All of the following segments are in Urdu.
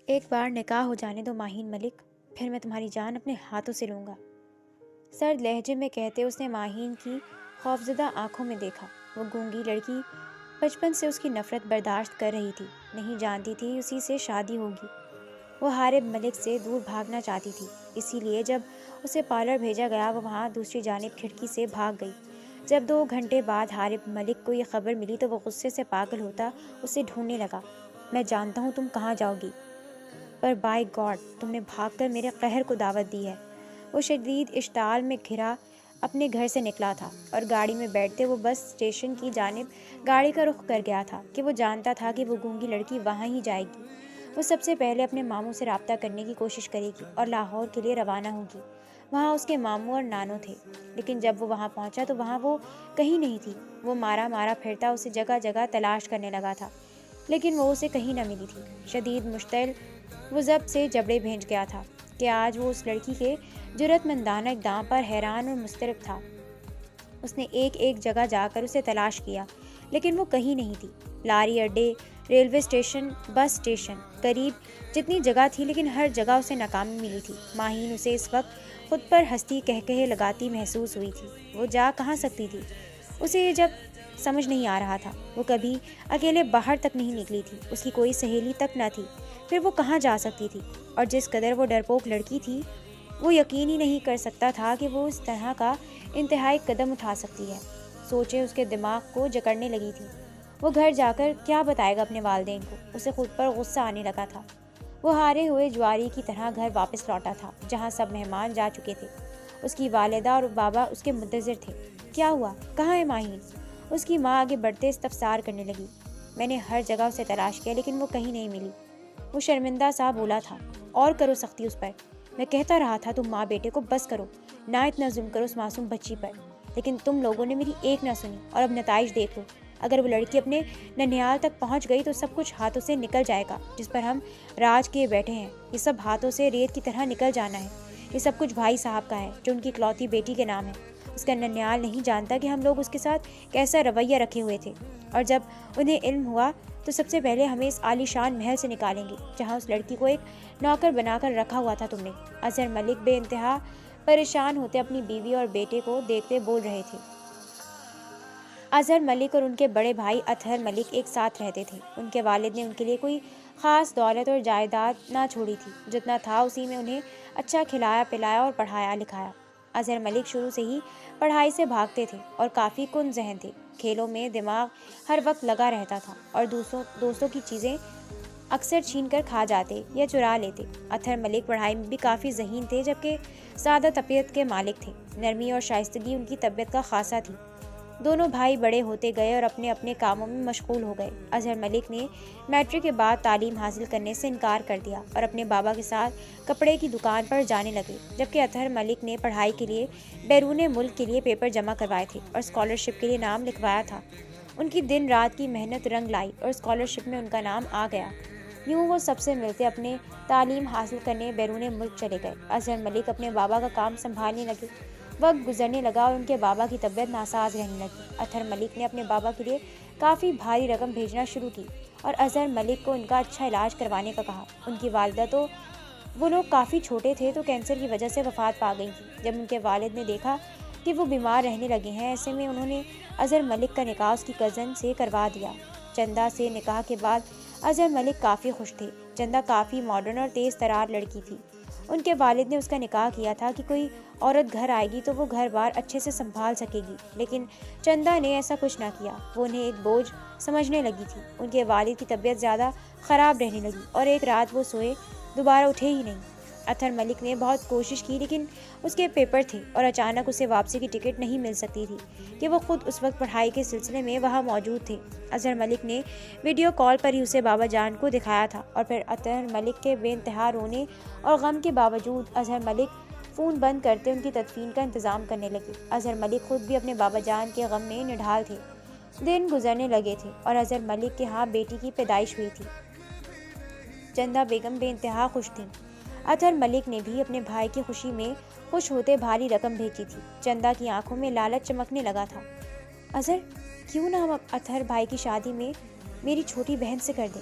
ایک بار نکاح ہو جانے دو ماہین ملک، پھر میں تمہاری جان اپنے ہاتھوں سے لوں گا، سرد لہجے میں کہتے اس نے ماہین کی خوفزدہ آنکھوں میں دیکھا۔ وہ گونگی لڑکی بچپن سے اس کی نفرت برداشت کر رہی تھی، نہیں جانتی تھی اسی سے شادی ہوگی۔ وہ حارب ملک سے دور بھاگنا چاہتی تھی، اسی لیے جب اسے پارلر بھیجا گیا وہ وہاں دوسری جانب کھڑکی سے بھاگ گئی۔ جب 2 گھنٹے بعد حارب ملک کو یہ خبر ملی تو وہ غصے سے پاگل ہوتا اسے ڈھونڈنے لگا۔ میں جانتا ہوں تم کہاں جاؤ گی، پر بائی گاڈ تم نے بھاگ کر میرے قہر کو دعوت دی ہے۔ وہ شدید اشتعال میں گھرا اپنے گھر سے نکلا تھا اور گاڑی میں بیٹھتے وہ بس اسٹیشن کی جانب گاڑی کا رخ کر گیا تھا کہ وہ جانتا تھا کہ وہ گونگی لڑکی وہاں ہی جائے گی۔ وہ سب سے پہلے اپنے ماموں سے رابطہ کرنے کی کوشش کرے گی اور لاہور کے لیے روانہ ہوگی۔ وہاں اس کے ماموں اور نانو تھے، لیکن جب وہ وہاں پہنچا تو وہاں وہ کہیں نہیں تھی۔ وہ مارا مارا پھرتا اسے جگہ جگہ تلاش کرنے لگا تھا، لیکن وہ اسے کہیں نہ ملی تھی۔ شدید مشتعل وہ ضبط سے جبڑے بھیج گیا تھا کہ آج وہ اس لڑکی کے جرأت مندانہ اقدام پر حیران اور مضطرب تھا۔ اس نے ایک جگہ جا کر اسے تلاش کیا، لیکن وہ کہیں نہیں تھی۔ لاری اڈے، ریلوے اسٹیشن، بس اسٹیشن، قریب جتنی جگہ تھی، لیکن ہر جگہ اسے ناکامی ملی تھی۔ ماہین اسے اس وقت خود پر ہنستی کہے لگاتی محسوس ہوئی تھی۔ وہ جا کہاں سکتی تھی؟ اسے یہ جب سمجھ نہیں آ رہا تھا۔ وہ کبھی اکیلے باہر تک نہیں نکلی تھی، اس کی کوئی سہیلی تک نہ تھی، پھر وہ کہاں جا سکتی تھی؟ اور جس قدر وہ ڈرپوک لڑکی تھی، وہ یقین ہی نہیں کر سکتا تھا کہ وہ اس طرح کا انتہائی قدم اٹھا سکتی ہے۔ سوچیں اس کے دماغ کو جکڑنے لگی تھی۔ وہ گھر جا کر کیا بتائے گا اپنے والدین کو؟ اسے خود پر غصہ آنے لگا تھا۔ وہ ہارے ہوئے جواری کی طرح گھر واپس لوٹا تھا، جہاں سب مہمان جا چکے تھے۔ اس کی والدہ اور بابا اس کے منتظر تھے۔ کیا ہوا؟ کہاں ہے ماہین؟ اس کی ماں آگے بڑھتے استفسار کرنے لگی۔ میں نے ہر جگہ اسے تلاش کیا، لیکن وہ کہیں نہیں ملی، وہ شرمندہ سا بولا تھا۔ اور کرو سختی اس پر، میں کہتا رہا تھا تم ماں بیٹے کو بس کرو، نہ اتنا ظلم کرو اس معصوم بچی پر، لیکن تم لوگوں نے میری ایک نہ سنی، اور اب نتائج دیکھ لو۔ اگر وہ لڑکی اپنے ننیال تک پہنچ گئی تو سب کچھ ہاتھوں سے نکل جائے گا جس پر ہم راج کیے بیٹھے ہیں۔ یہ سب ہاتھوں سے ریت کی طرح نکل جانا ہے۔ یہ سب کچھ بھائی صاحب کا ہے جو ان کی اکلوتی بیٹی کے نام ہے۔ اس کا ننیال نہیں جانتا کہ ہم لوگ اس کے ساتھ کیسا رویہ رکھے ہوئے تھے، اور جب انہیں علم ہوا تو سب سے پہلے ہمیں اس عالی شان محل سے نکالیں گے جہاں اس لڑکی کو ایک نوکر بنا کر رکھا ہوا تھا تم نے۔ اظہر ملک بے انتہا پریشان ہوتے اپنی بیوی اور بیٹے کو دیکھتے بول رہے تھے۔ اظہر ملک اور ان کے بڑے بھائی اطہر ملک ایک ساتھ رہتے تھے۔ ان کے والد نے ان کے لیے کوئی خاص دولت اور جائیداد نہ چھوڑی تھی، جتنا تھا اسی میں انہیں اچھا کھلایا پلایا اور پڑھایا لکھایا۔ اظہر ملک شروع سے ہی پڑھائی سے بھاگتے تھے اور کافی کن ذہن تھے۔ کھیلوں میں دماغ ہر وقت لگا رہتا تھا اور دوستوں کی چیزیں اکثر چھین کر کھا جاتے یا چرا لیتے۔ اطہر ملک پڑھائی میں بھی کافی ذہین تھے، جبکہ سادہ طبیعت کے مالک تھے۔ نرمی اور شائستگی ان کی طبیعت کا خاصہ تھی۔ دونوں بھائی بڑے ہوتے گئے اور اپنے اپنے کاموں میں مشغول ہو گئے۔ اظہر ملک نے میٹرک کے بعد تعلیم حاصل کرنے سے انکار کر دیا اور اپنے بابا کے ساتھ کپڑے کی دکان پر جانے لگے، جبکہ اطہر ملک نے پڑھائی کے لیے بیرون ملک کے لیے پیپر جمع کروائے تھے اور اسکالرشپ کے لیے نام لکھوایا تھا۔ ان کی دن رات کی محنت رنگ لائی اور اسکالرشپ میں ان کا نام آ گیا۔ یوں وہ سب سے ملتے اپنے تعلیم حاصل کرنے بیرون ملک چلے گئے۔ اظہر ملک اپنے بابا کا کام سنبھالنے لگے۔ وقت گزرنے لگا اور ان کے بابا کی طبیعت ناساز رہنے لگی۔ اطہر ملک نے اپنے بابا کے لیے کافی بھاری رقم بھیجنا شروع کی اور اظہر ملک کو ان کا اچھا علاج کروانے کا کہا۔ ان کی والدہ تو وہ لوگ کافی چھوٹے تھے تو کینسر کی وجہ سے وفات پا گئی تھی۔ جب ان کے والد نے دیکھا کہ وہ بیمار رہنے لگے ہیں، ایسے میں انہوں نے اظہر ملک کا نکاح اس کی کزن سے کروا دیا۔ چندہ سے نکاح کے بعد اظہر ملک کافی خوش تھے۔ چندہ کافی ماڈرن اور تیز ترار لڑکی تھی۔ ان کے والد نے اس کا نکاح کیا تھا کہ کوئی عورت گھر آئے گی تو وہ گھر بار اچھے سے سنبھال سکے گی، لیکن چندہ نے ایسا کچھ نہ کیا۔ وہ انہیں ایک بوجھ سمجھنے لگی تھی۔ ان کے والد کی طبیعت زیادہ خراب رہنے لگی اور ایک رات وہ سوئے، دوبارہ اٹھے ہی نہیں۔ اطہر ملک نے بہت کوشش کی، لیکن اس کے پیپر تھے اور اچانک اسے واپسی کی ٹکٹ نہیں مل سکتی تھی کہ وہ خود اس وقت پڑھائی کے سلسلے میں وہاں موجود تھے۔ اظہر ملک نے ویڈیو کال پر ہی اسے بابا جان کو دکھایا تھا اور پھر اطہر ملک کے بے انتہا رونے اور غم کے باوجود اظہر ملک فون بند کرتے ان کی تدفین کا انتظام کرنے لگے۔ اظہر ملک خود بھی اپنے بابا جان کے غم میں نڈھال تھے۔ دن گزرنے لگے تھے اور اظہر ملک کے ہاں بیٹی کی پیدائش ہوئی تھی۔ چندہ بیگم بے انتہا خوش تھیں۔ اطہر ملک نے بھی اپنے بھائی کی خوشی میں خوش ہوتے بھاری رقم بھیجی تھی۔ چندہ کی آنکھوں میں لالچ چمکنے لگا تھا۔ اظہر، کیوں نہ ہم اطہر بھائی کی شادی میں میری چھوٹی بہن سے کر دیں؟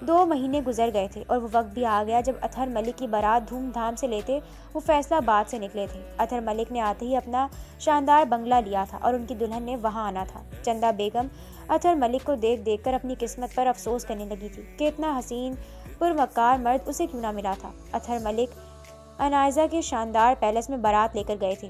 2 مہینے گزر گئے تھے اور وہ وقت بھی آ گیا جب اطہر ملک کی بارات دھوم دھام سے لیتے وہ فیصلہ آباد سے نکلے تھے۔ اطہر ملک نے آتے ہی اپنا شاندار بنگلہ لیا تھا اور ان کی دلہن نے وہاں آنا تھا۔ چندہ بیگم اطہر ملک کو دیکھ دیکھ کر اپنی قسمت پر افسوس کرنے لگی تھی کہ اتنا حسین پروکار مرد اسے کیوں نہ ملا تھا۔ اطہر ملک انائزہ کے شاندار پیلس میں بارات لے کر گئے تھے۔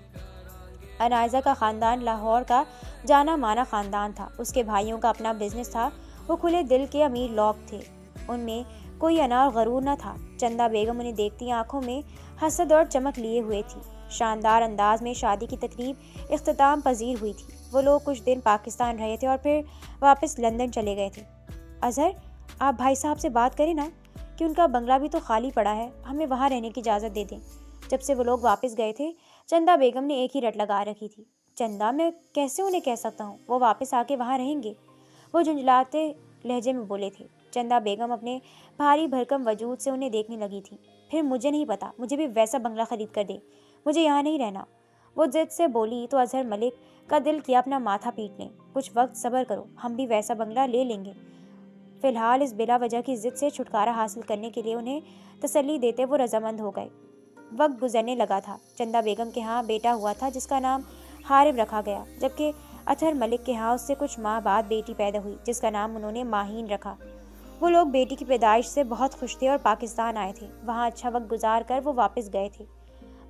انائزہ کا خاندان لاہور کا جانا مانا خاندان تھا۔ اس کے بھائیوں کا اپنا بزنس تھا۔ وہ کھلے دل کے امیر لوگ تھے، ان میں کوئی انا اور غرور نہ تھا۔ چندہ بیگم انہیں دیکھتی آنکھوں میں حسد اور چمک لیے ہوئے تھی۔ شاندار انداز میں شادی کی تقریب اختتام پذیر ہوئی تھی۔ وہ لوگ کچھ دن پاکستان رہے تھے اور پھر واپس لندن چلے گئے تھے۔ اظہر، آپ بھائی صاحب سے بات کریں نا کہ ان کا بنگلہ بھی تو خالی پڑا ہے، ہمیں وہاں رہنے کی اجازت دے دیں۔ جب سے وہ لوگ واپس گئے تھے چندہ بیگم نے ایک ہی رٹ لگا رکھی تھی، چندہ میں کیسے انہیں کہہ سکتا ہوں، وہ واپس آ کے وہاں رہیں گے، وہ جھنجھلاتے لہجے میں بولے تھے۔ چندہ بیگم اپنے بھاری بھرکم وجود سے انہیں دیکھنے لگی تھی۔ پھر مجھے نہیں پتا، مجھے بھی ویسا بنگلہ خرید کر دے، مجھے یہاں نہیں رہنا، وہ ضد سے بولی تو اظہر ملک کا دل کیا اپنا ماتھا پیٹ لیں۔ کچھ وقت صبر کرو، ہم بھی ویسا بنگلہ لے لیں گے۔ فی الحال اس بلا وجہ کی ضد سے چھٹکارا حاصل کرنے کے لیے انہیں تسلی دیتے وہ رضامند ہو گئے۔ وقت گزرنے لگا تھا۔ چندہ بیگم کے ہاں بیٹا ہوا تھا جس کا نام حارب رکھا گیا، جبکہ اطہر ملک کے ہاں اس سے کچھ ماہ بعد بیٹی پیدا ہوئی جس کا نام انہوں نے ماہین رکھا۔ وہ لوگ بیٹی کی پیدائش سے بہت خوش تھے اور پاکستان آئے تھے۔ وہاں اچھا وقت گزار کر وہ واپس گئے تھے۔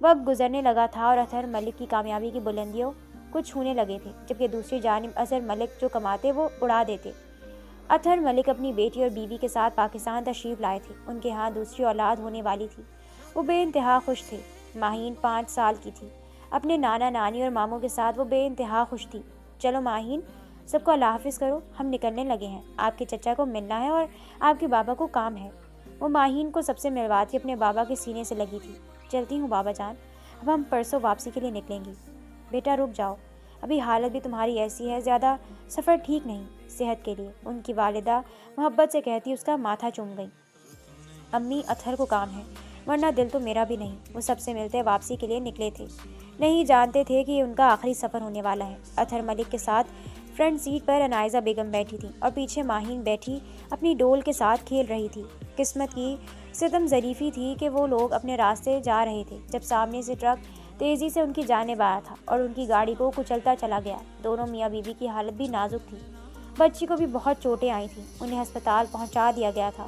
وقت گزرنے لگا تھا اور اطہر ملک کی کامیابی کی بلندیوں کو چھونے لگے تھے، جبکہ دوسری جانب اظہر ملک جو کماتے وہ اڑا دیتے۔ اطہر ملک اپنی بیٹی اور بیوی کے ساتھ پاکستان تشریف لائے تھے۔ ان کے ہاں دوسری اولاد ہونے والی تھی۔ وہ بے انتہا خوش تھے۔ ماہین 5 سال کی تھی۔ اپنے نانا نانی اور ماموں کے ساتھ وہ بے انتہا خوش تھی۔ چلو ماہین، سب کو اللہ حافظ کرو، ہم نکلنے لگے ہیں، آپ کے چچا کو ملنا ہے اور آپ کے بابا کو کام ہے۔ وہ ماہین کو سب سے ملواتی اپنے بابا کے سینے سے لگی تھی۔ چلتی ہوں بابا جان، اب ہم پرسوں واپسی کے لیے نکلیں گی۔ بیٹا رک جاؤ، ابھی حالت بھی تمہاری ایسی ہے، زیادہ سفر ٹھیک نہیں صحت کے لیے، ان کی والدہ محبت سے کہتی اس کا ماتھا چوم گئی۔ امی، اطہر کو کام ہے، ورنہ دل تو میرا بھی نہیں۔ وہ سب سے ملتے واپسی کے لیے نکلے تھے، نہیں جانتے تھے کہ ان کا آخری سفر ہونے والا ہے۔ اطہر ملک کے ساتھ فرنٹ سیٹ پر انائزہ بیگم بیٹھی تھی اور پیچھے ماہین بیٹھی اپنی ڈول کے ساتھ کھیل رہی تھی۔ قسمت کی ستم ظریفی تھی کہ وہ لوگ اپنے راستے جا رہے تھے جب سامنے سے ٹرک تیزی سے ان کی جانب آیا تھا اور ان کی گاڑی کو کچلتا چلا گیا۔ دونوں میاں بیوی کی حالت بھی نازک تھی، بچی کو بھی بہت چوٹیں آئی تھیں۔ انہیں ہسپتال پہنچا دیا گیا تھا۔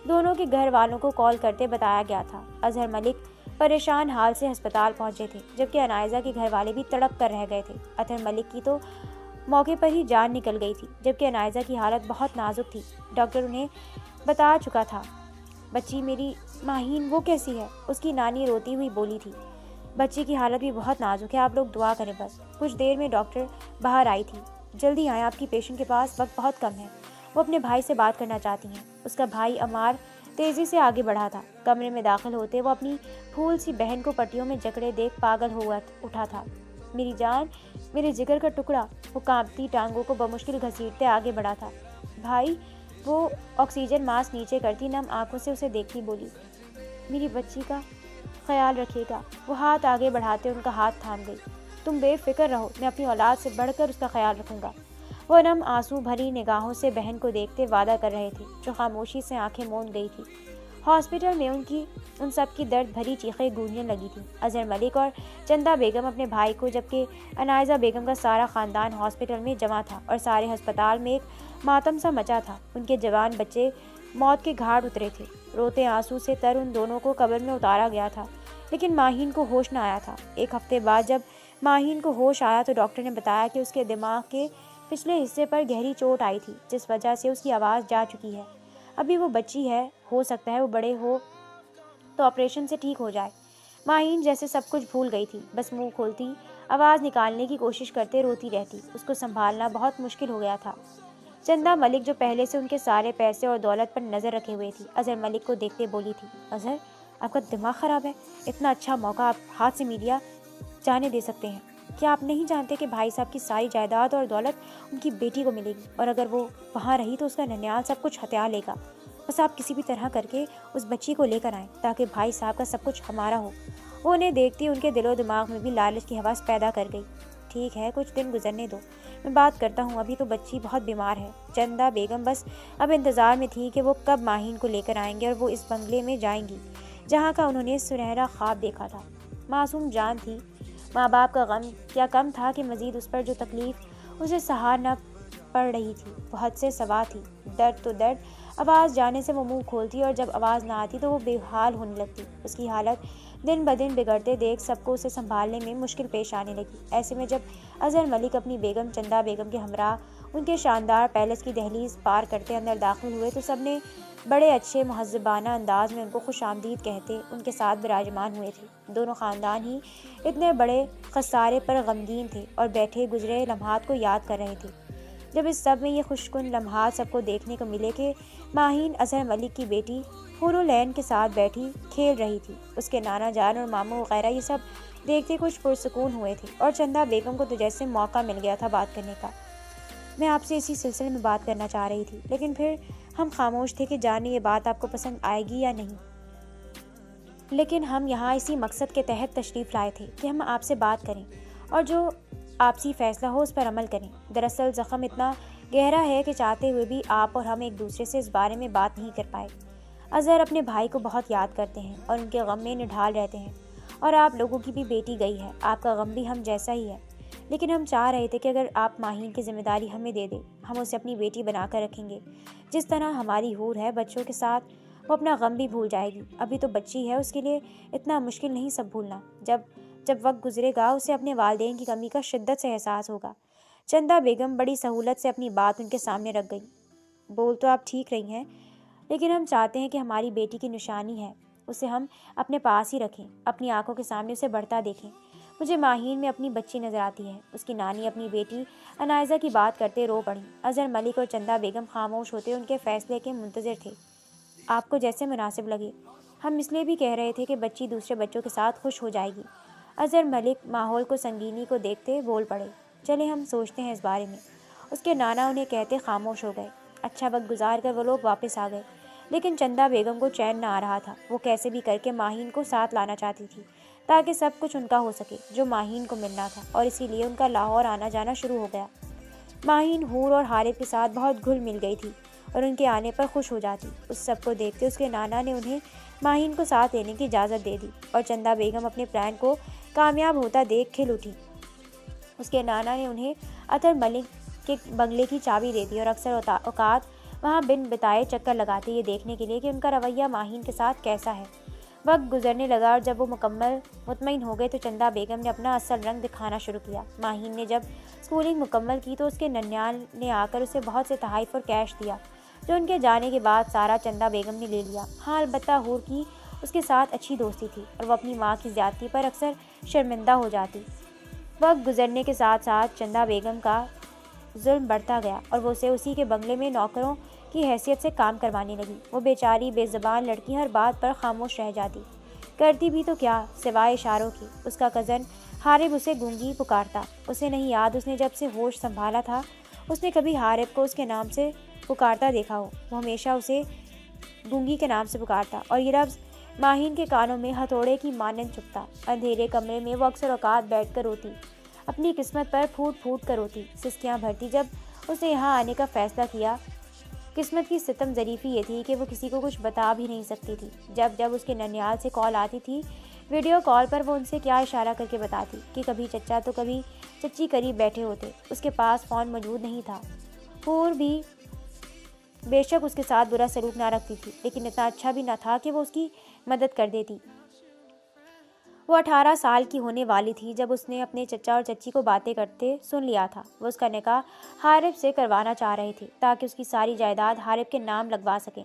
دونوں کے گھر والوں کو کال کرتے بتایا گیا تھا۔ اظہر ملک پریشان حال سے ہسپتال پہنچے تھے، جبکہ انائزہ کے گھر والے بھی تڑپ کر رہ گئے تھے۔ اطہر ملک کی تو موقع پر ہی جان نکل گئی تھی، جبکہ انائزہ کی حالت بہت نازک تھی۔ ڈاکٹر انہیں بتا چکا تھا۔ بچی میری ماہین، وہ کیسی ہے؟ اس کی نانی روتی ہوئی بولی تھی۔ بچی کی حالت بھی بہت نازک ہے، آپ لوگ دعا کریں بس۔ کچھ دیر میں ڈاکٹر باہر آئی تھی۔ جلدی آئیں، آپ کی پیشنٹ کے پاس وقت بہت کم ہے، وہ اپنے بھائی سے بات کرنا چاہتی ہیں۔ اس کا بھائی عمار تیزی سے آگے بڑھا تھا۔ کمرے میں داخل ہوتے وہ اپنی پھول سی بہن کو پٹیوں میں جکڑے دیکھ پاگل ہوا اٹھا تھا۔ میری جان، میرے جگر کا ٹکڑا، وہ کانپتی ٹانگوں کو بمشکل گھسیٹتے آگے بڑھا تھا۔ بھائی، وہ آکسیجن ماسک نیچے کرتی نم آنکھوں سے اسے دیکھتی بولی، میری بچی کا خیال رکھیے گا۔ وہ ہاتھ آگے بڑھاتے ان کا ہاتھ تھام گئی۔ تم بے فکر رہو، میں اپنی اولاد سے بڑھ کر اس کا خیال رکھوں گا۔ وہ نم آنسو بھری نگاہوں سے بہن کو دیکھتے وعدہ کر رہے تھے، جو خاموشی سے آنکھیں موند گئی تھی۔ ہاسپٹل میں ان سب کی درد بھری چیخیں گونجنے لگی تھیں۔ اظہر ملک اور چندہ بیگم اپنے بھائی کو، جبکہ انائزہ بیگم کا سارا خاندان ہاسپٹل میں جمع تھا اور سارے ہسپتال میں ایک ماتم سا مچا تھا۔ ان کے جوان بچے موت کے گھاٹ اترے تھے۔ روتے آنسو سے تر ان دونوں کو قبر میں اتارا گیا تھا، لیکن ماہین کو ہوش نہ آیا تھا۔ 1 ہفتے بعد جب ماہین کو ہوش آیا تو ڈاکٹر نے بتایا کہ اس کے دماغ کے پچھلے حصے پر گہری چوٹ آئی تھی، جس وجہ سے اس کی آواز جا چکی ہے۔ ابھی وہ بچی ہے، ہو سکتا ہے وہ بڑے ہو تو آپریشن سے ٹھیک ہو جائے۔ ماہین جیسے سب کچھ بھول گئی تھی، بس منہ کھولتی آواز نکالنے کی کوشش کرتے روتی رہتی۔ اس کو سنبھالنا بہت مشکل ہو گیا تھا۔ چندہ ملک جو پہلے سے ان کے سارے پیسے اور دولت پر نظر رکھے ہوئے تھی، اظہر ملک کو دیکھتے بولی تھی، اظہر، آپ کا دماغ خراب ہے؟ اتنا اچھا موقع آپ ہاتھ سے میڈیا جانے دے سکتے ہیں؟ کیا آپ نہیں جانتے کہ بھائی صاحب کی ساری جائیداد اور دولت ان کی بیٹی کو ملے گی، اور اگر وہ وہاں رہی تو اس کا ننیال سب کچھ ہتھیا لے گا۔ بس آپ کسی بھی طرح کر کے اس بچی کو لے کر آئیں تاکہ بھائی صاحب کا سب کچھ ہمارا ہو۔ وہ انہیں دیکھتی ان کے دل و دماغ میں بھی لالچ کی حواس پیدا کر گئی۔ ٹھیک ہے، کچھ دن گزرنے دو، میں بات کرتا ہوں، ابھی تو بچی بہت بیمار ہے۔ چندہ بیگم بس اب انتظار میں تھی کہ وہ کب ماہین کو لے کر آئیں گے اور وہ اس بنگلے میں جائیں گی جہاں کا انہوں نے سنہرا خواب دیکھا تھا۔ معصوم جان تھی، ماں باپ کا غم کیا کم تھا کہ مزید اس پر جو تکلیف اسے سہار نہ پڑ رہی تھی وہ حد سے سوا تھی۔ درد تو درد، آواز جانے سے وہ منہ کھولتی اور جب آواز نہ آتی تو وہ بے حال ہونے لگتی۔ اس کی حالت دن بدن بگڑتے دیکھ سب کو اسے سنبھالنے میں مشکل پیش آنے لگی۔ ایسے میں جب اظہر ملک اپنی بیگم چندہ بیگم کے ہمراہ ان کے شاندار پیلس کی دہلیز پار کرتے اندر داخل ہوئے تو سب نے بڑے اچھے مہذبانہ انداز میں ان کو خوش آمدید کہتے ان کے ساتھ براجمان ہوئے تھے۔ دونوں خاندان ہی اتنے بڑے خسارے پر غمگین تھے اور بیٹھے گزرے لمحات کو یاد کر رہے تھے۔ جب اس سب میں یہ خوشکن لمحات سب کو دیکھنے کو ملے کہ ماہین اظہر ملک کی بیٹی حور العین کے ساتھ بیٹھی کھیل رہی تھی، اس کے نانا جان اور ماموں وغیرہ یہ سب دیکھتے کچھ پرسکون ہوئے تھے اور چندہ بیگم کو تو جیسے موقع مل گیا تھا بات کرنے کا۔ میں آپ سے اسی سلسلے میں بات کرنا چاہ رہی تھی، لیکن پھر ہم خاموش تھے کہ جانے یہ بات آپ کو پسند آئے گی یا نہیں، لیکن ہم یہاں اسی مقصد کے تحت تشریف لائے تھے کہ ہم آپ سے بات کریں اور جو آپسی فیصلہ ہو اس پر عمل کریں۔ دراصل زخم اتنا گہرا ہے کہ چاہتے ہوئے بھی آپ اور ہم ایک دوسرے سے اس بارے میں بات نہیں کر پائے۔ اظہر اپنے بھائی کو بہت یاد کرتے ہیں اور ان کے غم میں نڈھال رہتے ہیں، اور آپ لوگوں کی بھی بیٹی گئی ہے، آپ کا غم بھی ہم جیسا ہی ہے، لیکن ہم چاہ رہے تھے کہ اگر آپ ماہین کی ذمہ داری ہمیں دے دیں، ہم اسے اپنی بیٹی بنا کر رکھیں گے، جس طرح ہماری حور ہے بچوں کے ساتھ وہ اپنا غم بھی بھول جائے گی۔ ابھی تو بچی ہے، اس کے لیے اتنا مشکل نہیں سب بھولنا، جب وقت گزرے گا اسے اپنے والدین کی کمی کا شدت سے احساس ہوگا۔ چندہ بیگم بڑی سہولت سے اپنی بات ان کے سامنے رکھ گئی۔ بول تو آپ ٹھیک رہی ہیں، لیکن ہم چاہتے ہیں کہ ہماری بیٹی کی نشانی ہے اسے ہم اپنے پاس ہی رکھیں، اپنی آنکھوں کے سامنے اسے بڑھتا دیکھیں۔ مجھے ماہین میں اپنی بچی نظر آتی ہے۔ اس کی نانی اپنی بیٹی انائزہ کی بات کرتے رو پڑی۔ اظہر ملک اور چندہ بیگم خاموش ہوتے ان کے فیصلے کے منتظر تھے۔ آپ کو جیسے مناسب لگے، ہم اس لیے بھی کہہ رہے تھے کہ بچی دوسرے بچوں کے ساتھ خوش ہو جائے گی۔ اظہر ملک ماحول کو سنگینی کو دیکھتے بول پڑے، چلے ہم سوچتے ہیں اس بارے میں۔ اس کے نانا انہیں کہتے خاموش ہو گئے۔ اچھا وقت گزار کر وہ لوگ واپس آ گئے، لیکن چندہ بیگم کو چین نہ آ رہا تھا۔ وہ کیسے بھی کر کے ماہین کو ساتھ لانا چاہتی تھی تاکہ سب کچھ ان کا ہو سکے جو ماہین کو ملنا تھا، اور اسی لیے ان کا لاہور آنا جانا شروع ہو گیا۔ ماہین حور اور حارث کے ساتھ بہت گھل مل گئی تھی اور ان کے آنے پر خوش ہو جاتی۔ اس سب کو دیکھتے اس کے نانا نے انہیں ماہین کو ساتھ لینے کی اجازت دے دی اور چندہ بیگم اپنے پلان کو کامیاب ہوتا دیکھ کھل اٹھی۔ اس کے نانا نے انہیں اطہر ملک کے بنگلے کی چابی دے دی اور اکثر اوقات وہاں بن بتائے چکر لگاتے یہ دیکھنے کے لیے کہ ان کا رویہ ماہین کے ساتھ کیسا ہے۔ وقت گزرنے لگا اور جب وہ مکمل مطمئن ہو گئے تو چندہ بیگم نے اپنا اصل رنگ دکھانا شروع کیا۔ ماہین نے جب اسکولنگ مکمل کی تو اس کے ننیال نے آ کر اسے بہت سے تحائف اور کیش دیا جو ان کے جانے کے بعد سارا چندہ بیگم نے لے لیا۔ ہاں البتہ حور کی اس کے ساتھ اچھی دوستی تھی اور وہ اپنی ماں کی زیادتی پر اکثر شرمندہ ہو جاتی۔ وقت گزرنے کے ساتھ ساتھ چندہ بیگم کا ظلم بڑھتا گیا اور وہ اسے اسی کے بنگلے میں نوکروں کی حیثیت سے کام کروانے لگی۔ وہ بیچاری بے زبان لڑکی ہر بات پر خاموش رہ جاتی، کرتی بھی تو کیا سوائے اشاروں کی۔ اس کا کزن حارب اسے گونگی پکارتا۔ اسے نہیں یاد اس نے جب سے ہوش سنبھالا تھا اس نے کبھی حارب کو اس کے نام سے پکارتا دیکھا ہو۔ وہ ہمیشہ اسے گونگی کے نام سے پکارتا اور یہ لفظ ماہین کے کانوں میں ہتھوڑے کی مانند چبھتا۔ اندھیرے کمرے میں وہ اکثر اوقات بیٹھ کر روتی، اپنی قسمت پر پھوٹ پھوٹ کر روتی، سسکیاں بھرتی۔ جب اس نے یہاں آنے کا فیصلہ کیا، قسمت کی ستم ظریفی یہ تھی کہ وہ کسی کو کچھ بتا بھی نہیں سکتی تھی۔ جب اس کے ننیال سے کال آتی تھی، ویڈیو کال پر وہ ان سے کیا اشارہ کر کے بتاتی کہ کبھی چچا تو کبھی چچی قریب بیٹھے ہوتے۔ اس کے پاس فون موجود نہیں تھا۔ حور بھی بے شک اس کے ساتھ برا سلوک نہ رکھتی تھی، لیکن اتنا اچھا بھی نہ تھا کہ وہ اس کی مدد کر دیتی۔ وہ 18 سال کی ہونے والی تھی جب اس نے اپنے چچا اور چچی کو باتیں کرتے سن لیا تھا۔ وہ اس کا نکاح حارب سے کروانا چاہ رہے تھے تاکہ اس کی ساری جائیداد حارب کے نام لگوا سکیں،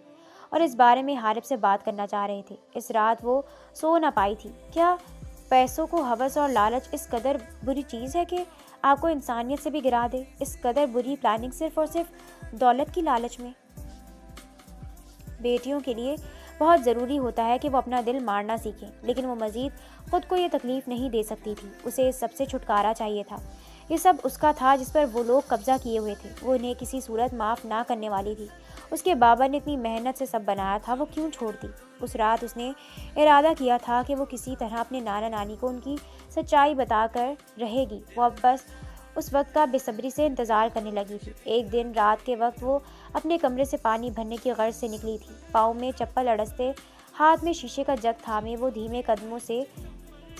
اور اس بارے میں حارب سے بات کرنا چاہ رہے تھے۔ اس رات وہ سو نہ پائی تھی۔ کیا پیسوں کو ہوس اور لالچ اس قدر بری چیز ہے کہ آپ کو انسانیت سے بھی گرا دے؟ اس قدر بری پلاننگ صرف اور صرف دولت کی لالچ میں؟ بیٹیوں کے لیے بہت ضروری ہوتا ہے کہ وہ اپنا دل مارنا سیکھیں، لیکن وہ مزید خود کو یہ تکلیف نہیں دے سکتی تھی۔ اسے اس سب سے چھٹکارا چاہیے تھا۔ یہ سب اس کا تھا جس پر وہ لوگ قبضہ کیے ہوئے تھے. وہ انہیں کسی صورت معاف نہ کرنے والی تھی. اس کے بابا نے اتنی محنت سے سب بنایا تھا, وہ کیوں چھوڑتی؟ اس رات اس نے ارادہ کیا تھا کہ وہ کسی طرح اپنے نانا نانی کو ان کی سچائی بتا کر رہے گی. وہ اب بس اس وقت کا بے صبری سے انتظار کرنے لگی تھی. ایک دن رات کے وقت وہ اپنے کمرے سے پانی بھرنے کی غرض سے نکلی تھی. پاؤں میں چپل اڑستے, ہاتھ میں شیشے کا جگ تھامے وہ دھیمے قدموں سے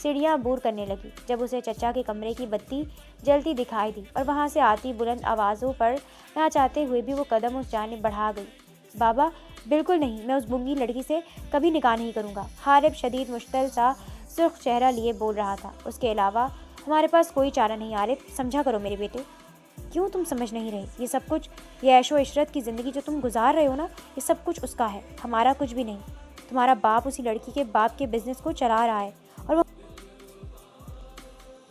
سیڑھیاں عبور کرنے لگی, جب اسے چچا کے کمرے کی بتی جلتی دکھائی دی اور وہاں سے آتی بلند آوازوں پر نہ چاہتے ہوئے بھی وہ قدم اس جانب بڑھا گئی. بابا, بالکل نہیں, میں اس گنگی لڑکی سے کبھی نکاح نہیں کروں گا. حارب شدید مشتعل سا سرخ چہرہ لیے بول رہا تھا. اس کے علاوہ ہمارے پاس کوئی چارہ نہیں. عارف, سمجھا کرو میرے بیٹے. کیوں تم سمجھ نہیں رہے؟ یہ سب کچھ, یہ عیش و عشرت کی زندگی جو تم گزار رہے ہو نا, یہ سب کچھ اس کا ہے, ہمارا کچھ بھی نہیں. تمہارا باپ اسی لڑکی کے باپ کے بزنس کو چلا رہا ہے اور وہ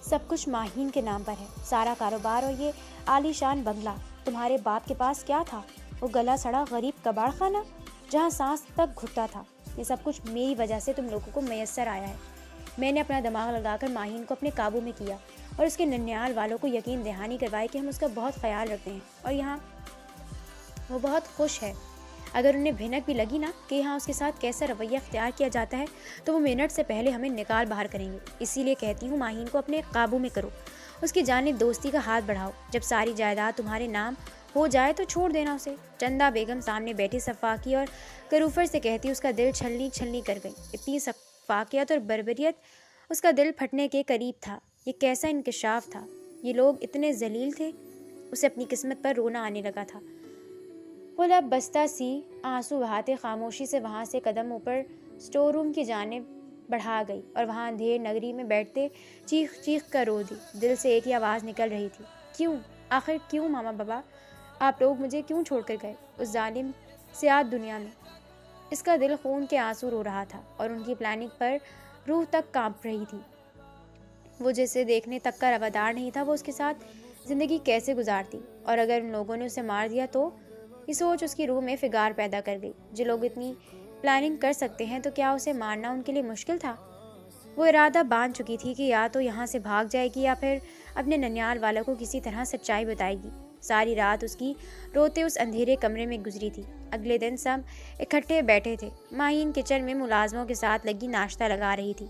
سب کچھ ماہین کے نام پر ہے. سارا کاروبار اور یہ عالی شان بنگلہ. تمہارے باپ کے پاس کیا تھا؟ وہ گلا سڑا غریب کباڑ خانہ جہاں سانس تک گھٹتا تھا. یہ سب کچھ میری وجہ سے تم لوگوں کو میسر آیا ہے. میں نے اپنا دماغ لگا کر ماہین کو اپنے قابو میں کیا اور اس کے ننیال والوں کو یقین دہانی کروائی کہ ہم اس کا بہت خیال رکھتے ہیں اور یہاں وہ بہت خوش ہے. اگر انہیں بھنک بھی لگی نا کہ یہاں اس کے ساتھ کیسا رویہ اختیار کیا جاتا ہے تو وہ منٹ سے پہلے ہمیں نکال باہر کریں گے. اسی لیے کہتی ہوں ماہین کو اپنے قابو میں کرو, اس کی جانب دوستی کا ہاتھ بڑھاؤ. جب ساری جائیداد تمہارے نام ہو جائے تو چھوڑ دینا اسے. چندہ بیگم سامنے بیٹھی صفاقی اور کروفر سے کہتی اس کا دل چھلنی چھلنی کر گئی. اتنی صفاقیت اور بربریت, اس کا دل پھٹنے کے قریب تھا. یہ کیسا انکشاف تھا, یہ لوگ اتنے ذلیل تھے. اسے اپنی قسمت پر رونا آنے لگا تھا. وہ لب بستہ سی آنسو بہاتے خاموشی سے وہاں سے قدم اوپر اسٹور روم کی جانب بڑھا گئی اور وہاں اندھیر نگری میں بیٹھتے چیخ چیخ کر رو دی. دل سے ایک ہی آواز نکل رہی تھی, کیوں, آخر کیوں ماما بابا, آپ لوگ مجھے کیوں چھوڑ کر گئے اس ظالم سیاد دنیا میں؟ اس کا دل خون کے آنسو رو رہا تھا اور ان کی پلاننگ پر روح تک کانپ رہی تھی. وہ جسے دیکھنے تک کا روادار نہیں تھا, وہ اس کے ساتھ زندگی کیسے گزارتی؟ اور اگر ان لوگوں نے اسے مار دیا تو؟ یہ سوچ اس کی روح میں فگار پیدا کر گئی. جو لوگ اتنی پلاننگ کر سکتے ہیں تو کیا اسے مارنا ان کے لیے مشکل تھا؟ وہ ارادہ باندھ چکی تھی کہ یا تو یہاں سے بھاگ جائے گی یا پھر اپنے ننیال والوں کو کسی طرح سچائی بتائے گی. ساری رات اس کی روتے اس اندھیرے کمرے میں گزری تھی. اگلے دن سب اکٹھے بیٹھے تھے. ماہین کچن میں ملازموں کے ساتھ لگی ناشتہ لگا رہی تھی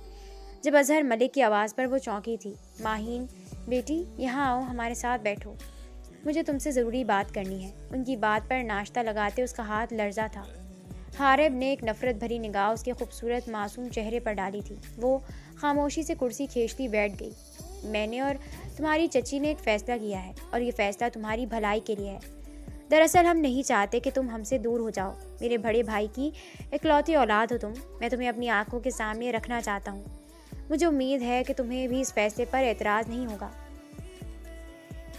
جب اظہر ملک کی آواز پر وہ چونکی تھی. ماہین بیٹی, یہاں آؤ, ہمارے ساتھ بیٹھو, مجھے تم سے ضروری بات کرنی ہے. ان کی بات پر ناشتہ لگاتے اس کا ہاتھ لرزا تھا. حارب نے ایک نفرت بھری نگاہ اس کے خوبصورت معصوم چہرے پر ڈالی تھی. وہ خاموشی سے کرسی کھینچتی بیٹھ گئی. میں نے اور تمہاری چچی نے ایک فیصلہ کیا ہے اور یہ فیصلہ تمہاری بھلائی کے لیے ہے. دراصل ہم نہیں چاہتے کہ تم ہم سے دور ہو جاؤ. میرے بڑے بھائی کی اکلوتی اولاد ہو تم. میں تمہیں اپنی آنکھوں کے سامنے رکھنا چاہتا ہوں. مجھے امید ہے کہ تمہیں بھی اس فیصلے پر اعتراض نہیں ہوگا.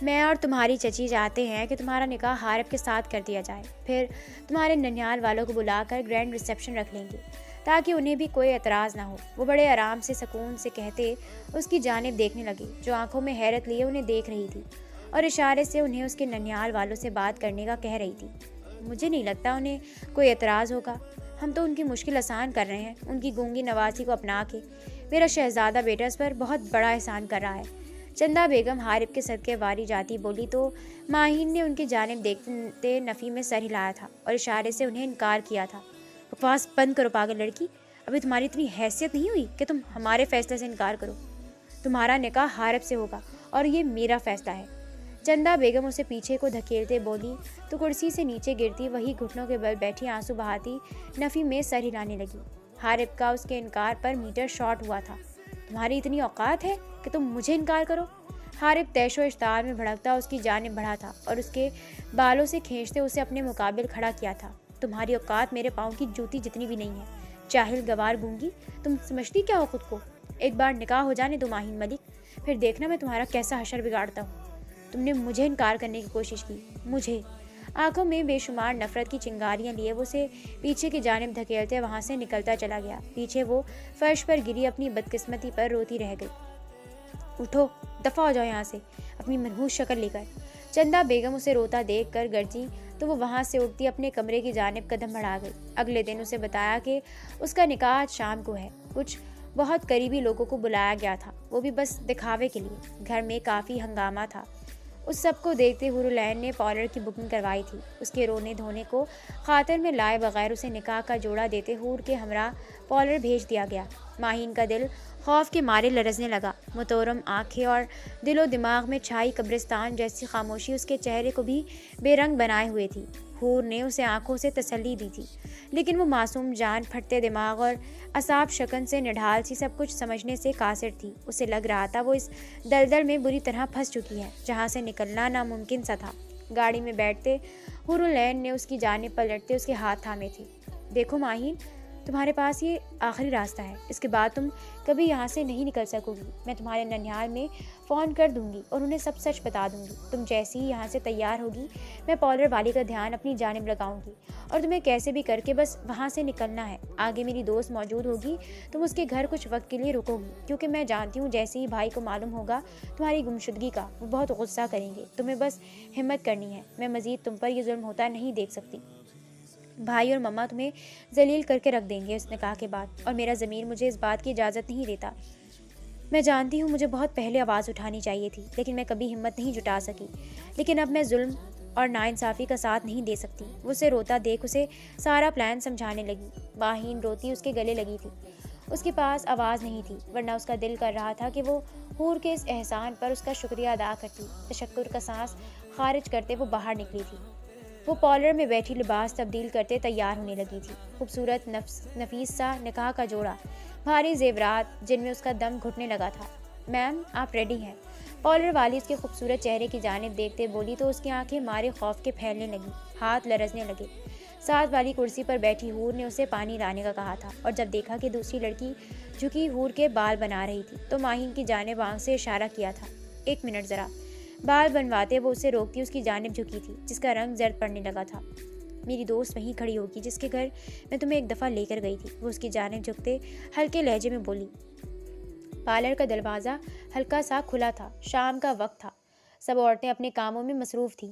میں اور تمہاری چچی چاہتے ہیں کہ تمہارا نکاح حارب کے ساتھ کر دیا جائے. پھر تمہارے ننیال والوں کو بلا کر گرینڈ ریسیپشن رکھ لیں گے تاکہ انہیں بھی کوئی اعتراض نہ ہو. وہ بڑے آرام سے سکون سے کہتے اس کی جانب دیکھنے لگی جو آنکھوں میں حیرت لیے انہیں دیکھ رہی تھی اور اشارے سے انہیں اس کے ننیال والوں سے بات کرنے کا کہہ رہی تھی. مجھے نہیں لگتا انہیں کوئی اعتراض ہوگا. ہم تو ان کی مشکل آسان کر رہے ہیں. ان کی گونگی نواسی کو اپنا کے میرا شہزادہ بیٹا اس پر بہت بڑا احسان کر رہا ہے. چندہ بیگم حارب کے صدقے واری جاتی بولی تو ماہین نے ان کی جانب دیکھتے نفی میں سر ہلایا تھا اور اشارے سے انہیں انکار کیا تھا. بکواس بند کرو پاگل لڑکی, ابھی تمہاری اتنی حیثیت نہیں ہوئی کہ تم ہمارے فیصلے سے انکار کرو. تمہارا نکاح حارب سے ہوگا اور یہ میرا فیصلہ ہے. چندہ بیگم اسے پیچھے کو دھکیلتے بولی تو کرسی سے نیچے گرتی وہی گھٹنوں کے بل بیٹھی آنسو بہاتی نفی میں سر ہلانے لگی. حارب کا اس کے انکار پر میٹر شارٹ ہوا تھا. تمہاری اتنی اوقات ہے کہ تم مجھے انکار کرو؟ حارب تیش و اشتعال میں بھڑکتا اس کی جانب بڑھا تھا اور اس کے بالوں سے کھینچتے اسے اپنے مقابل کھڑا کیا تھا. تمہاری اوقات میرے پاؤں کی جوتی جتنی بھی نہیں ہے. جاہل گوار گونگی, تم سمجھتی کیا ہو خود کو؟ ایک بار نکاح ہو جانے دو ماہین ملک, پھر دیکھنا میں تمہارا کیسا حشر بگاڑتا ہوں. تم نے مجھے انکار کرنے کی کوشش کی, مجھے. آنکھوں میں بے شمار نفرت کی چنگاریاں لیے وہ اسے پیچھے کی جانب دھکیلتے وہاں سے نکلتا چلا گیا. پیچھے وہ فرش پر گری اپنی بدقسمتی پر روتی رہ گئی. اٹھو, دفع ہو جاؤ یہاں سے اپنی منحوس شکل لے کر. چندہ بیگم اسے روتا دیکھ کر گرجی تو وہ وہاں سے اٹھتی اپنے کمرے کی جانب قدم بڑھا گئی. اگلے دن اسے بتایا کہ اس کا نکاح آج شام کو ہے. کچھ بہت قریبی لوگوں کو بلایا گیا تھا، وہ بھی بس دکھاوے کے لیے۔ گھر میں کافی ہنگامہ تھا۔ اس سب کو دیکھتے حور العین نے پارلر کی بکنگ کروائی تھی۔ اس کے رونے دھونے کو خاطر میں لائے بغیر اسے نکاح کا جوڑا دیتے حور کے ہمراہ پارلر بھیج دیا گیا۔ ماہین کا دل خوف کے مارے لرزنے لگا۔ متورم آنکھیں اور دل و دماغ میں چھائی قبرستان جیسی خاموشی اس کے چہرے کو بھی بے رنگ بنائے ہوئے تھی۔ حور نے اسے آنکھوں سے تسلی دی تھی، لیکن وہ معصوم جان، پھٹتے دماغ اور اصاب شکن سے نڈھال سی سب کچھ سمجھنے سے قاصر تھی۔ اسے لگ رہا تھا وہ اس دلدل میں بری طرح پھنس چکی ہے جہاں سے نکلنا ناممکن سا تھا۔ گاڑی میں بیٹھتے حور العین نے اس کی جانب پلٹتے اس کے ہاتھ تھامے تھے۔ دیکھو ماہین، تمہارے پاس یہ آخری راستہ ہے، اس کے بعد تم کبھی یہاں سے نہیں نکل سکو گی۔ میں تمہارے ننیال میں فون کر دوں گی اور انہیں سب سچ بتا دوں گی۔ تم جیسی ہی یہاں سے تیار ہوگی، میں پارلر والی کا دھیان اپنی جانب لگاؤں گی اور تمہیں کیسے بھی کر کے بس وہاں سے نکلنا ہے۔ آگے میری دوست موجود ہوگی، تم اس کے گھر کچھ وقت کے لیے رکو گی، کیونکہ میں جانتی ہوں جیسے ہی بھائی کو معلوم ہوگا تمہاری گمشدگی کا، وہ بہت غصہ کریں گے۔ تمہیں بس ہمت کرنی ہے، میں مزید تم پر یہ ظلم ہوتا نہیں دیکھ سکتی۔ بھائی اور مما تمہیں ذلیل کر کے رکھ دیں گے اس نکاح کے بعد، اور میرا ضمیر مجھے اس بات کی اجازت نہیں دیتا۔ میں جانتی ہوں مجھے بہت پہلے آواز اٹھانی چاہیے تھی، لیکن میں کبھی ہمت نہیں جٹا سکی۔ لیکن اب میں ظلم اور ناانصافی کا ساتھ نہیں دے سکتی۔ وہ اسے روتا دیکھ اسے سارا پلان سمجھانے لگی۔ ماہین روتی اس کے گلے لگی تھی۔ اس کے پاس آواز نہیں تھی، ورنہ اس کا دل کر رہا تھا کہ وہ حور کے اس احسان پر اس کا شکریہ ادا کرتی۔ تشکر کا سانس خارج کرتے وہ باہر نکلی تھی۔ وہ پارلر میں بیٹھی لباس تبدیل کرتے تیار ہونے لگی تھی۔ خوبصورت نفیس سا نکاح کا جوڑا، بھاری زیورات جن میں اس کا دم گھٹنے لگا تھا۔ میم، آپ ریڈی ہیں؟ پارلر والی اس کے خوبصورت چہرے کی جانب دیکھتے بولی تو اس کی آنکھیں مارے خوف کے پھیلنے لگی، ہاتھ لرزنے لگے۔ ساتھ والی کرسی پر بیٹھی حور نے اسے پانی لانے کا کہا تھا، اور جب دیکھا کہ دوسری لڑکی جھکی حور کے بال بنا رہی تھی تو ماہین کی جانب آنکھ سے اشارہ کیا تھا۔ ایک منٹ ذرا۔ بال بنواتے وہ اسے روکتی اس کی جانب جھکی تھی، جس کا رنگ زرد پڑنے لگا تھا۔ میری دوست وہیں کھڑی ہوگی جس کے گھر میں تمہیں ایک دفعہ لے کر گئی تھی، وہ اس کی جانب جھکتے ہلکے لہجے میں بولی۔ پارلر کا دروازہ ہلکا سا کھلا تھا۔ شام کا وقت تھا، سب عورتیں اپنے کاموں میں مصروف تھیں۔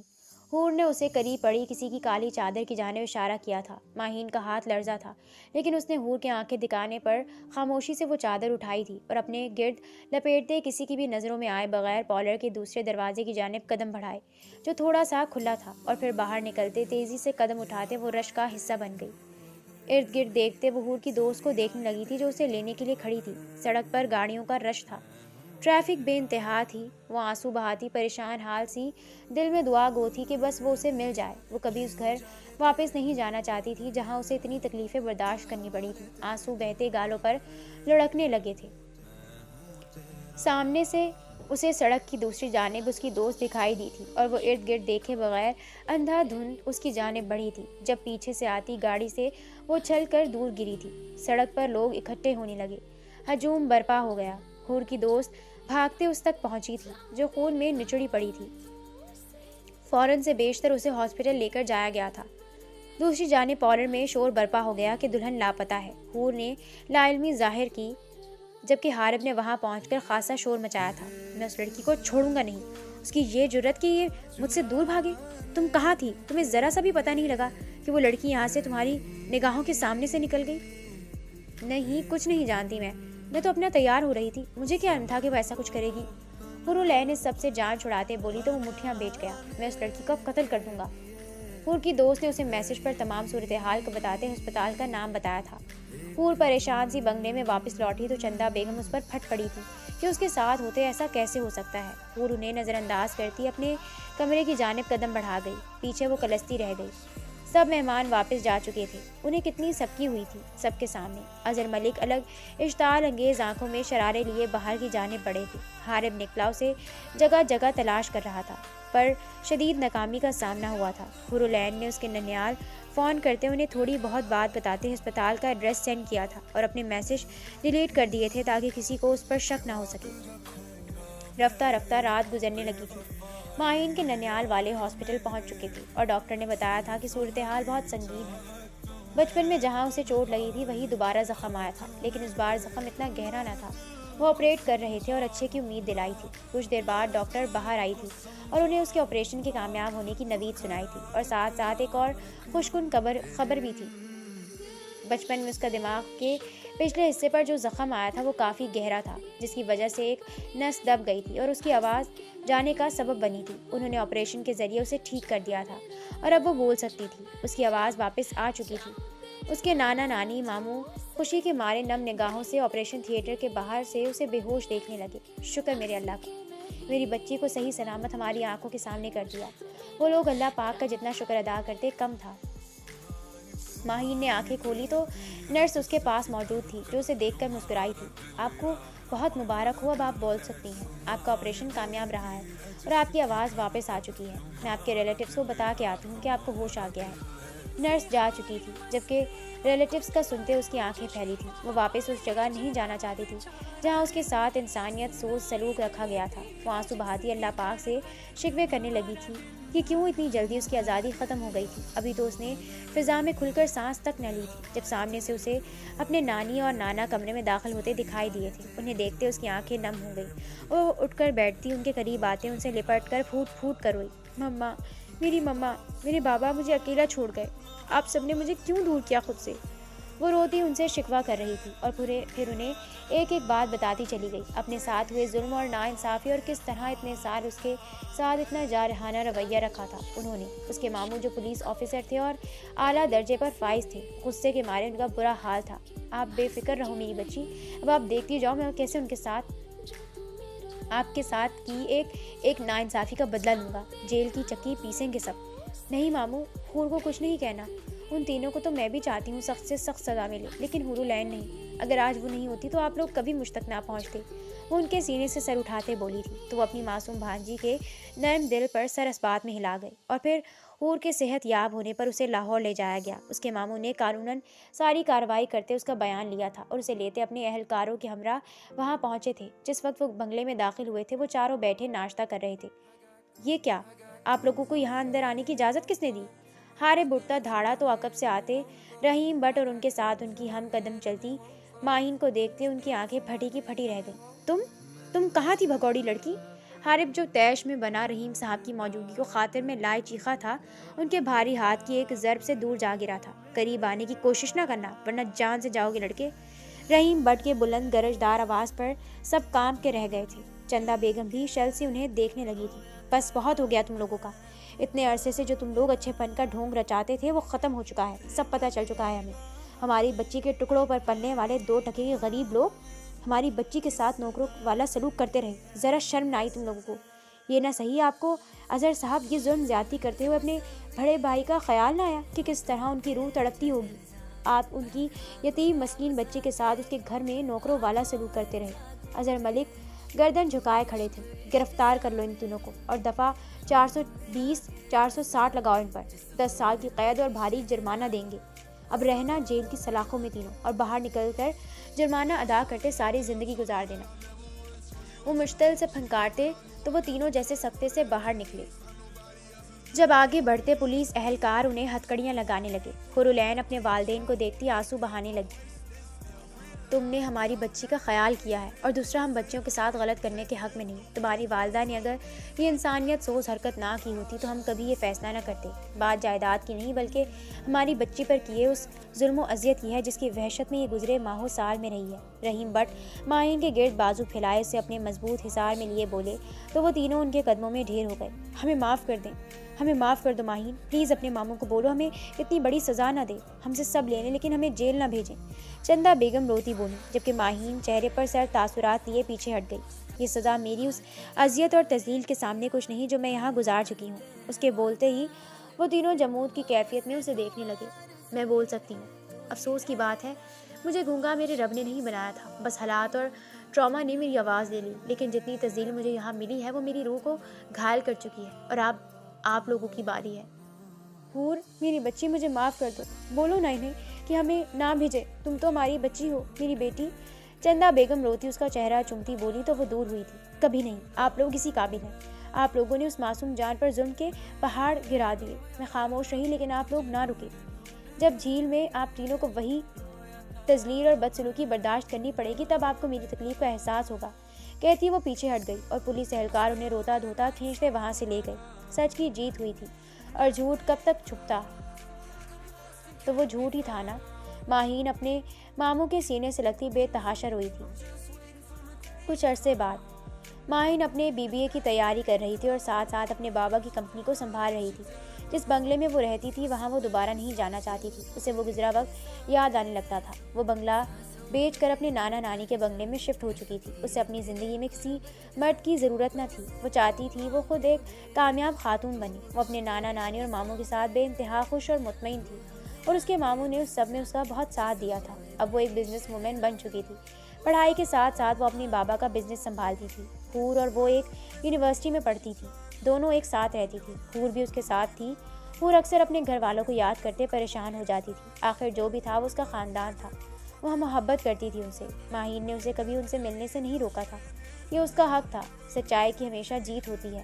حور نے اسے قریب پڑی کسی کی کالی چادر کی جانب اشارہ کیا تھا۔ ماہین کا ہاتھ لرزا تھا، لیکن اس نے حور کے آنکھیں دکھانے پر خاموشی سے وہ چادر اٹھائی تھی اور اپنے گرد لپیٹتے کسی کی بھی نظروں میں آئے بغیر پارلر کے دوسرے دروازے کی جانب قدم بڑھائے، جو تھوڑا سا کھلا تھا، اور پھر باہر نکلتے تیزی سے قدم اٹھاتے وہ رش کا حصہ بن گئی۔ ارد گرد دیکھتے وہ حور کی دوست کو دیکھنے لگی تھی جو اسے لینے کے لیے کھڑی تھی۔ سڑک پر گاڑیوں کا رش تھا، ٹریفک بے انتہا تھی۔ وہ آنسو بہاتی پریشان حال سی دل میں دعا گو تھی کہ بس وہ اسے مل جائے۔ وہ کبھی اس گھر واپس نہیں جانا چاہتی تھی جہاں اسے اتنی تکلیفیں برداشت کرنی پڑی تھی۔ آنسو بہتے گالوں پر لڑکنے لگے تھے۔ سامنے سے اسے سڑک کی دوسری جانب اس کی دوست دکھائی دی تھی، اور وہ ارد گرد دیکھے بغیر اندھا دھند اس کی جانب بڑھی تھی۔ جب پیچھے سے آتی گاڑی سے وہ چھل کر دور گری تھی، سڑک پر لوگ اکٹھے ہونے لگے۔ ہجوم برپا ہو گیا۔ حور کی دوست بھاگتے اس تک پہنچی تھی جو خون میں نچڑی پڑی تھی۔ فوراً سے بیشتر اسے ہاسپٹل لے کر جایا گیا تھا۔ دوسری جانب پارلر میں شور برپا ہو گیا کہ دلہن لاپتہ ہے۔ حور نے لا علمی ظاہر کی، جبکہ حارب نے وہاں پہنچ کر خاصا شور مچایا تھا۔ میں اس لڑکی کو چھوڑوں گا نہیں، اس کی یہ جرت کہ یہ مجھ سے دور بھاگے۔ تم کہاں تھی؟ تمہیں ذرا سا بھی پتہ نہیں لگا کہ وہ لڑکی یہاں سے تمہاری نگاہوں کے سامنے سے نکل گئی؟ نہیں، کچھ نہیں جانتی میں تو اپنا تیار ہو رہی تھی، مجھے کیا علم تھا کہ وہ ایسا کچھ کرے گی؟ حور العین نے سب سے جان چھڑاتے بولی تو وہ مٹھیاں بیچ گیا۔ میں اس لڑکی کو قتل کر دوں گا۔ حور کی دوست نے اسے میسج پر تمام صورتحال کو بتاتے ہسپتال کا نام بتایا تھا۔ حور پریشان سی بنگلے میں واپس لوٹی تو چندہ بیگم اس پر پھٹ پڑی تھی کہ اس کے ساتھ ہوتے ایسا کیسے ہو سکتا ہے۔ حور انہیں نظر انداز کرتی اپنے کمرے کی جانب قدم بڑھا گئی۔ پیچھے وہ کلستی رہ گئی۔ سب مہمان واپس جا چکے تھے۔ انہیں کتنی سبکی ہوئی تھی سب کے سامنے۔ اظہر ملک الگ اشتعال انگیز آنکھوں میں شرارے لیے باہر کی جانب بڑھے تھے۔ حارب نکلا اسے جگہ جگہ تلاش کر رہا تھا، پر شدید ناکامی کا سامنا ہوا تھا۔ حور العین نے اس کے ننیال فون کرتے انہیں تھوڑی بہت بات بتاتے ہسپتال کا ایڈریس سینڈ کیا تھا اور اپنے میسج ڈیلیٹ کر دیے تھے تاکہ کسی کو اس پر شک نہ ہو سکے۔ رفتہ رفتہ رات گزرنے لگی تھی۔ ماہین کے ننیال والے ہاسپٹل پہنچ چکے تھے اور ڈاکٹر نے بتایا تھا کہ صورتحال بہت سنگین ہے۔ بچپن میں جہاں اسے چوٹ لگی تھی وہی دوبارہ زخم آیا تھا، لیکن اس بار زخم اتنا گہرا نہ تھا۔ وہ آپریٹ کر رہے تھے اور اچھے کی امید دلائی تھی۔ کچھ دیر بعد ڈاکٹر باہر آئی تھی اور انہیں اس کے آپریشن کے کامیاب ہونے کی نوید سنائی تھی، اور ساتھ ساتھ ایک اور خوشکن خبر بھی تھی۔ بچپن میں اس کا دماغ کے پچھلے حصے پر جو زخم آیا تھا وہ کافی گہرا تھا، جس کی وجہ سے ایک نس دب گئی تھی اور اس کی آواز جانے کا سبب بنی تھی۔ انہوں نے آپریشن کے ذریعے اسے ٹھیک کر دیا تھا اور اب وہ بول سکتی تھی۔ اس کی آواز واپس آ چکی تھی۔ اس کے نانا نانی ماموں خوشی کے مارے نم نگاہوں سے آپریشن تھیٹر کے باہر سے اسے بے ہوش دیکھنے لگے۔ شکر میرے اللہ کا، میری بچی کو صحیح سلامت ہماری آنکھوں کے سامنے کر دیا۔ وہ لوگ اللہ پاک کا جتنا شکر ادا کرتے کم تھا۔ ماہین نے آنکھیں کھولی تو نرس اس کے پاس موجود تھی، جو اسے دیکھ کر مسکرائی تھی۔ آپ کو بہت مبارک ہو، اب آپ بول سکتی ہیں۔ آپ کا آپریشن کامیاب رہا ہے اور آپ کی آواز واپس آ چکی ہے۔ میں آپ کے ریلیٹیوز کو بتا کے آتی ہوں کہ آپ کو ہوش آ گیا ہے۔ نرس جا چکی تھی، جبکہ ریلیٹیوز کا سنتے اس کی آنکھیں پھیلی تھیں۔ وہ واپس اس جگہ نہیں جانا چاہتی تھی جہاں اس کے ساتھ انسانیت سوز سلوک رکھا گیا تھا۔ وہ آنسو بہاتی اللہ پاک سے شکوے کرنے لگی تھی کہ کیوں اتنی جلدی اس کی آزادی ختم ہو گئی تھی۔ ابھی تو اس نے فضا میں کھل کر سانس تک نہ لی تھی جب سامنے سے اسے اپنے نانی اور نانا کمرے میں داخل ہوتے دکھائی دیے تھے۔ انہیں دیکھتے اس کی آنکھیں نم ہو گئی۔ وہ اٹھ کر بیٹھتی، ان کے قریب آتے، ان سے لپٹ کر پھوٹ پھوٹ کر روئی۔ مما، میری مما، میرے بابا مجھے اکیلا چھوڑ گئے، آپ سب نے مجھے کیوں دور کیا خود سے؟ وہ روتی ان سے شکوہ کر رہی تھی اور پھر انہیں ایک ایک بات بتاتی چلی گئی، اپنے ساتھ ہوئے ظلم اور ناانصافی اور کس طرح اتنے سال اس کے ساتھ اتنا جارحانہ رویہ رکھا تھا انہوں نے۔ اس کے ماموں جو پولیس آفیسر تھے اور اعلیٰ درجے پر فائز تھے، غصے کے مارے ان کا برا حال تھا۔ آپ بے فکر رہو میری بچی، اب آپ دیکھتی جاؤ میں کیسے ان کے ساتھ آپ کے ساتھ کی ایک ناانصافی کا بدلہ لوں گا۔ جیل کی چکی پیسیں گے سب۔ نہیں ماموں، حور کو کچھ نہیں کہنا، ان تینوں کو تو میں بھی چاہتی ہوں سخت سے سخت سزا ملے، لیکن حور العین نہیں۔ اگر آج وہ نہیں ہوتی تو آپ لوگ کبھی مجھ تک نہ پہنچتے۔ وہ ان کے سینے سے سر اٹھاتے بولی تھی تو وہ اپنی معصوم بھانجی کے نرم دل پر سر اس بات میں ہلا گئی۔ اور پھر حور کے صحت یاب ہونے پر اسے لاہور لے جایا گیا۔ اس کے ماموں نے قانوناً ساری کارروائی کرتے اس کا بیان لیا تھا اور اسے لیتے اپنے اہلکاروں کے ہمراہ وہاں پہنچے تھے۔ جس وقت وہ بنگلے میں داخل ہوئے تھے وہ چاروں بیٹھے ناشتہ کر رہے تھے۔ یہ کیا؟ آپ لوگوں کو یہاں اندر آنے کی اجازت کس نے دی؟ ہارے بٹتا دھاڑا تو عقب سے آتے رحیم بٹ اور ان کے ساتھ ان کی ہم قدم چلتی ماہین کو دیکھتے ان کی آنکھیں پھٹی کی پھٹی رہ گئیں۔ تم کہاں تھی بھگوڑی لڑکی؟ حارب جو تیش میں بنا رحیم صاحب کی موجودگی کو خاطر میں لائے چیخا تھا، ان کے بھاری ہاتھ کی ایک ضرب سے دور جا گرا تھا۔ قریب آنے کی کوشش نہ کرنا ورنہ جان سے جاؤ گے لڑکے۔ رحیم بٹ کے بلند گرجدار آواز پر سب کام کے رہ گئے تھے۔ چندہ بیگم بھی شل سے انہیں دیکھنے لگی تھی۔ بس بہت ہو گیا تم لوگوں کا، اتنے عرصے سے جو تم لوگ اچھے پن کا ڈھونگ رچاتے تھے وہ ختم ہو چکا ہے۔ سب پتہ چل چکا ہے ہمیں۔ ہماری بچی کے ٹکڑوں پر پلنے والے دو ٹکے کے غریب لوگ ہماری بچی کے ساتھ نوکروں والا سلوک کرتے رہے۔ ذرا شرم نہ آئی تم لوگوں کو؟ یہ نہ صحیح آپ کو اظہر صاحب یہ ظلم زیادتی کرتے ہوئے اپنے بڑے بھائی کا خیال نہ آیا کہ کس طرح ان کی روح تڑپتی ہوگی؟ آپ ان کی یتیم مسکین بچی کے ساتھ اس کے گھر میں نوکروں والا سلوک کرتے رہے۔ اظہر ملک گردن جھکائے کھڑے تھے۔ گرفتار کر لو ان تینوں کو اور دفعہ 420 460 لگاؤ ان پر۔ 10 سال کی قید اور بھاری جرمانہ دیں گے۔ اب رہنا جیل کی سلاخوں میں تینوں، اور باہر نکل کر جرمانہ ادا کرتے ساری زندگی گزار دینا۔ وہ مشتل سے پھنکارتے تو وہ تینوں جیسے سکتے سے باہر نکلے۔ جب آگے بڑھتے پولیس اہلکار انہیں ہتکڑیاں لگانے لگے۔ حور العین اپنے والدین کو دیکھتی آنسو بہانے لگی۔ تم نے ہماری بچی کا خیال کیا ہے، اور دوسرا ہم بچوں کے ساتھ غلط کرنے کے حق میں نہیں۔ تمہاری والدہ نے اگر یہ انسانیت سوز حرکت نہ کی ہوتی تو ہم کبھی یہ فیصلہ نہ کرتے۔ بات جائیداد کی نہیں بلکہ ہماری بچی پر کیے اس ظلم و اذیت کی ہے جس کی وحشت میں یہ گزرے ماہوں سال میں رہی ہے۔ رحیم بٹ ماہین کے گرد بازو پھیلائے سے اپنے مضبوط حصار میں لیے بولے تو وہ تینوں ان کے قدموں میں ڈھیر ہو گئے۔ ہمیں معاف کر دیں، ہمیں معاف کر دو ماہین، پلیز اپنے ماموں کو بولو ہمیں اتنی بڑی سزا نہ دے، ہم سے سب لے لیں لیکن ہمیں جیل نہ بھیجیں۔ چندہ بیگم روتی بولی، جبکہ ماہین چہرے پر سر تاثرات لیے پیچھے ہٹ گئی۔ یہ سزا میری اس اذیت اور تذلیل کے سامنے کچھ نہیں جو میں یہاں گزار چکی ہوں۔ اس کے بولتے ہی وہ تینوں جمود کی کیفیت میں اسے دیکھنے لگے۔ میں بول سکتی ہوں، افسوس کی بات ہے مجھے گونگا میرے رب نے نہیں بنایا تھا، بس حالات اور ٹراما نے میری آواز لے لی، لیکن جتنی تذلیل مجھے یہاں ملی ہے وہ میری روح کو گھائل کر چکی ہے، اور آپ لوگوں کی باری ہے۔ حور، میری بچی مجھے معاف کر دو، بولو نہ انہیں کہ ہمیں نہ بھیجے، تم تو ہماری بچی ہو، میری بیٹی۔ چندہ بیگم روتی اس کا چہرہ چومتی بولی تو وہ دور ہوئی تھی۔ کبھی نہیں، آپ لوگ اسی قابل ہیں۔ آپ لوگوں نے اس معصوم جان پر ظلم کے پہاڑ گرا دیے۔ میں خاموش رہی لیکن آپ لوگ نہ رکے۔ جب جھیل میں آپ تینوں کو وہی تذلیل اور بدسلوکی برداشت کرنی پڑے گی تب آپ کو میری تکلیف کا احساس ہوگا۔ کہتی وہ پیچھے ہٹ گئی اور پولیس اہلکار انہیں روتا دھوتا کھینچتے وہاں سے لے گئے۔ سچ کی جیت ہوئی تھی اور جھوٹ کب تک چھپتا، تو وہ جھوٹ ہی تھا نا۔ ماہین اپنے ماموں کے سینے سے لگتی بے تحاشا روئی تھی۔ کچھ عرصے بعد ماہین اپنے BBA کی تیاری کر رہی تھی اور ساتھ ساتھ اپنے بابا کی کمپنی کو سنبھال رہی تھی۔ جس بنگلے میں وہ رہتی تھی وہاں وہ دوبارہ نہیں جانا چاہتی تھی۔ اسے وہ گزرا وقت یاد آنے لگتا تھا۔ وہ بنگلہ بیچ کر اپنے نانا نانی کے بنگلے میں شفٹ ہو چکی تھی۔ اسے اپنی زندگی میں کسی مرد کی ضرورت نہ تھی۔ وہ چاہتی تھی وہ خود ایک کامیاب خاتون بنے۔ وہ اپنے نانا نانی اور ماموں کے ساتھ بے انتہا خوش اور مطمئن تھی، اور اس کے ماموں نے اس سب میں اس کا بہت ساتھ دیا تھا۔ اب وہ ایک بزنس وومن بن چکی تھی۔ پڑھائی کے ساتھ ساتھ وہ اپنی بابا کا بزنس سنبھالتی تھی۔ حور اور وہ ایک یونیورسٹی میں پڑھتی تھی، دونوں ایک ساتھ رہتی تھی۔ حور بھی اس کے ساتھ تھی۔ حور اکثر اپنے گھر والوں کو یاد کرتے پریشان ہو جاتی تھی۔ آخر جو بھی تھا وہ اس کا خاندان تھا۔ وہ محبت کرتی تھی ان سے۔ ماہین نے اسے کبھی ان سے ملنے سے نہیں روکا تھا۔ یہ اس کا حق تھا۔ سچائی کی ہمیشہ جیت ہوتی ہے۔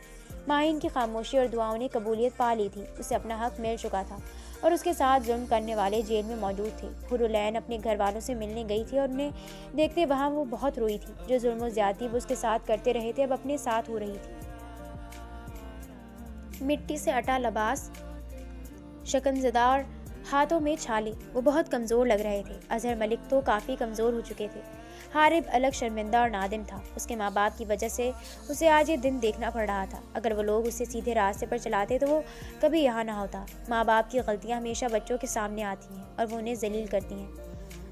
ماہین کی خاموشی اور دعاؤں نے قبولیت پا لی تھی۔ اسے اپنا حق مل چکا تھا اور اس کے ساتھ ظلم کرنے والے جیل میں موجود تھے۔ حورالعین اپنے گھر والوں سے ملنے گئی تھی اور انہیں دیکھتے وہاں وہ بہت روئی تھی۔ جو ظلم و زیادتی وہ اس کے ساتھ کرتے رہے تھے اب اپنے ساتھ ہو رہی تھی۔ مٹی سے اٹا لباس، شکنزدہ اور ہاتھوں میں چھالے، وہ بہت کمزور لگ رہے تھے۔ اظہر ملک تو کافی کمزور ہو چکے تھے۔ حارب الگ شرمندہ اور نادم تھا۔ اس کے ماں باپ کی وجہ سے اسے آج یہ دن دیکھنا پڑ رہا تھا۔ اگر وہ لوگ اسے سیدھے راستے پر چلاتے تو وہ کبھی یہاں نہ ہوتا۔ ماں باپ کی غلطیاں ہمیشہ بچوں کے سامنے آتی ہیں اور وہ انہیں ذلیل کرتی ہیں۔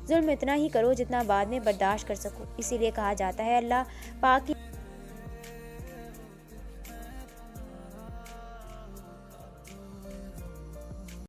ظلم اتنا ہی کرو جتنا بعد میں برداشت کر سکو۔ اسی لیے کہا جاتا ہے اللہ پاک کی